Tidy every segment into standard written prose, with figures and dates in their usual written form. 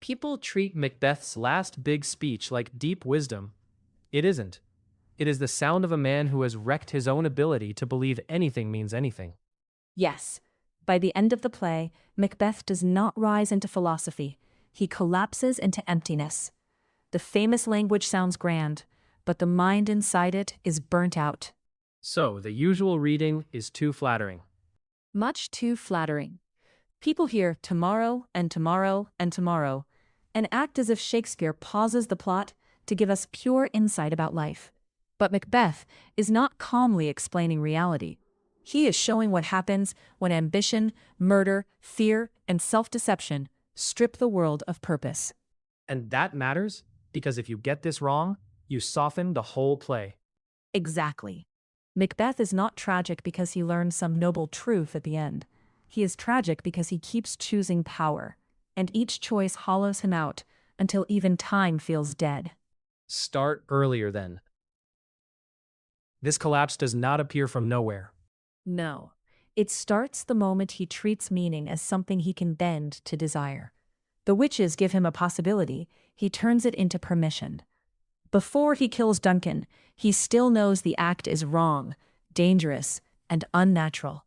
People treat Macbeth's last big speech like deep wisdom. It isn't. It is the sound of a man who has wrecked his own ability to believe anything means anything. Yes, by the end of the play, Macbeth does not rise into philosophy. He collapses into emptiness. The famous language sounds grand, but the mind inside it is burnt out. So, the usual reading is too flattering. Much too flattering. People hear tomorrow and tomorrow and tomorrow, and act as if Shakespeare pauses the plot to give us pure insight about life. But Macbeth is not calmly explaining reality. He is showing what happens when ambition, murder, fear, and self-deception strip the world of purpose. And that matters, because if you get this wrong, you soften the whole play. Exactly. Macbeth is not tragic because he learns some noble truth at the end. He is tragic because he keeps choosing power, and each choice hollows him out until even time feels dead. Start earlier then. This collapse does not appear from nowhere. No, it starts the moment he treats meaning as something he can bend to desire. The witches give him a possibility, he turns it into permission. Before he kills Duncan, he still knows the act is wrong, dangerous, and unnatural.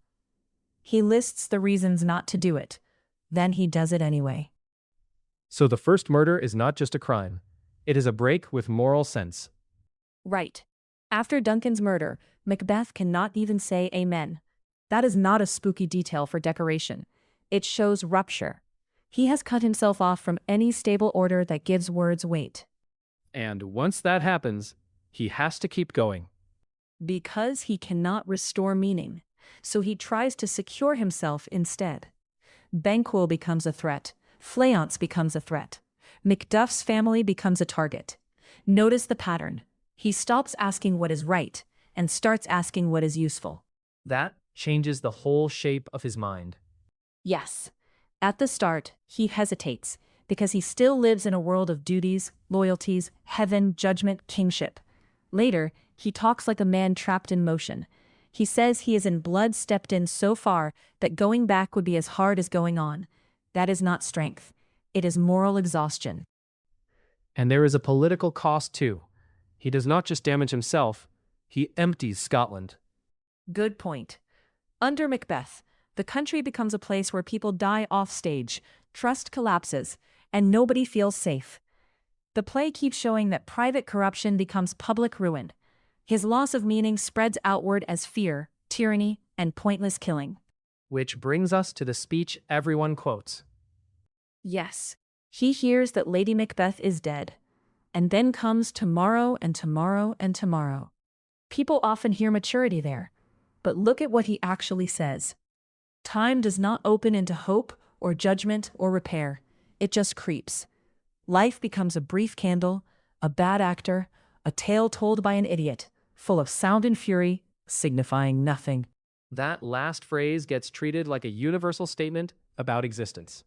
He lists the reasons not to do it, then he does it anyway. So the first murder is not just a crime. It is a break with moral sense. Right. After Duncan's murder, Macbeth cannot even say amen. That is not a spooky detail for decoration. It shows rupture. He has cut himself off from any stable order that gives words weight. And once that happens, he has to keep going. Because he cannot restore meaning, so he tries to secure himself instead. Banquo becomes a threat. Fleance becomes a threat. Macduff's family becomes a target. Notice the pattern. He stops asking what is right and starts asking what is useful. That changes the whole shape of his mind. Yes. At the start, he hesitates because he still lives in a world of duties, loyalties, heaven, judgment, kingship. Later, he talks like a man trapped in motion. He says he is in blood stepped in so far that going back would be as hard as going on. That is not strength. It is moral exhaustion. And there is a political cost too. He does not just damage himself, he empties Scotland. Good point. Under Macbeth, the country becomes a place where people die off stage, trust collapses, and nobody feels safe. The play keeps showing that private corruption becomes public ruin. His loss of meaning spreads outward as fear, tyranny, and pointless killing. Which brings us to the speech everyone quotes. Yes, he hears that Lady Macbeth is dead. And then comes tomorrow and tomorrow and tomorrow. People often hear maturity there, but look at what he actually says. Time does not open into hope or judgment or repair. It just creeps. Life becomes a brief candle, a bad actor, a tale told by an idiot, full of sound and fury, signifying nothing. That last phrase gets treated like a universal statement about existence.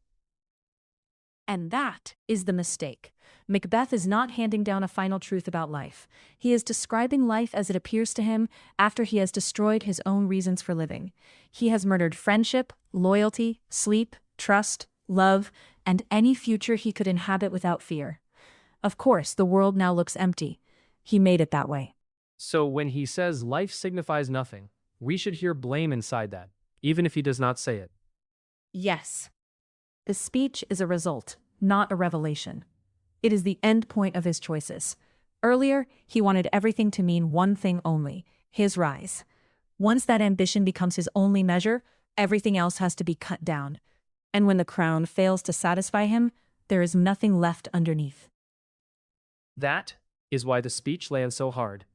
And that is the mistake. Macbeth is not handing down a final truth about life. He is describing life as it appears to him after he has destroyed his own reasons for living. He has murdered friendship, loyalty, sleep, trust, love, and any future he could inhabit without fear. Of course, the world now looks empty. He made it that way. So when he says life signifies nothing, we should hear blame inside that, even if he does not say it. Yes. The speech is a result, not a revelation. It is the end point of his choices. Earlier, he wanted everything to mean one thing only, his rise. Once that ambition becomes his only measure, everything else has to be cut down. And when the crown fails to satisfy him, there is nothing left underneath. That is why the speech lands so hard.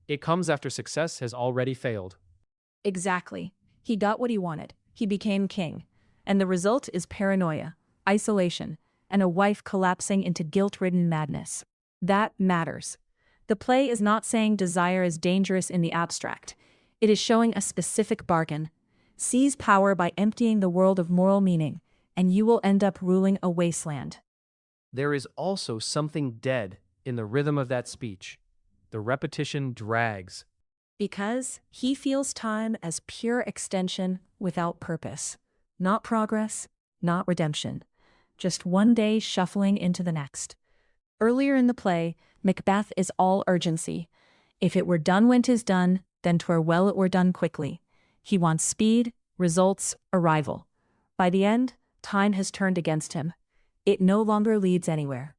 It comes after success has already failed. Exactly. He got what he wanted. He became king. And the result is paranoia, isolation, and a wife collapsing into guilt-ridden madness. That matters. The play is not saying desire is dangerous in the abstract. It is showing a specific bargain. Seize power by emptying the world of moral meaning, and you will end up ruling a wasteland. There is also something dead in the rhythm of that speech. The repetition drags. Because he feels time as pure extension without purpose. Not progress, not redemption. just one day shuffling into the next. Earlier in the play, Macbeth is all urgency. If it were done when 'tis done, then 'twere well it were done quickly. He wants speed, results, arrival. By the end, time has turned against him. It no longer leads anywhere.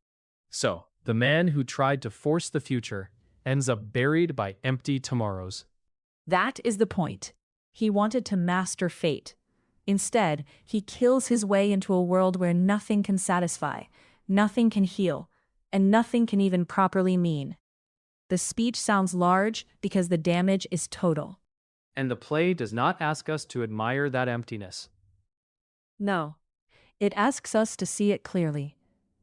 So, the man who tried to force the future ends up buried by empty tomorrows. That is the point. He wanted to master fate. Instead, he kills his way into a world where nothing can satisfy, nothing can heal, and nothing can even properly mean. The speech sounds large because the damage is total. And the play does not ask us to admire that emptiness. No. It asks us to see it clearly.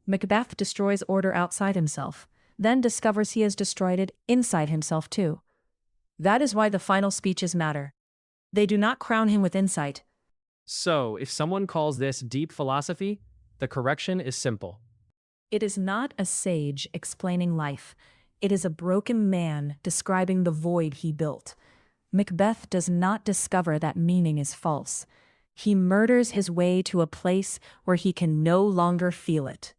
Macbeth destroys order outside himself, then discovers he has destroyed it inside himself too. That is why the final speeches matter. They do not crown him with insight. So, if someone calls this deep philosophy, the correction is simple. It is not a sage explaining life. It is a broken man describing the void he built. Macbeth does not discover that meaning is false. He murders his way to a place where he can no longer feel it.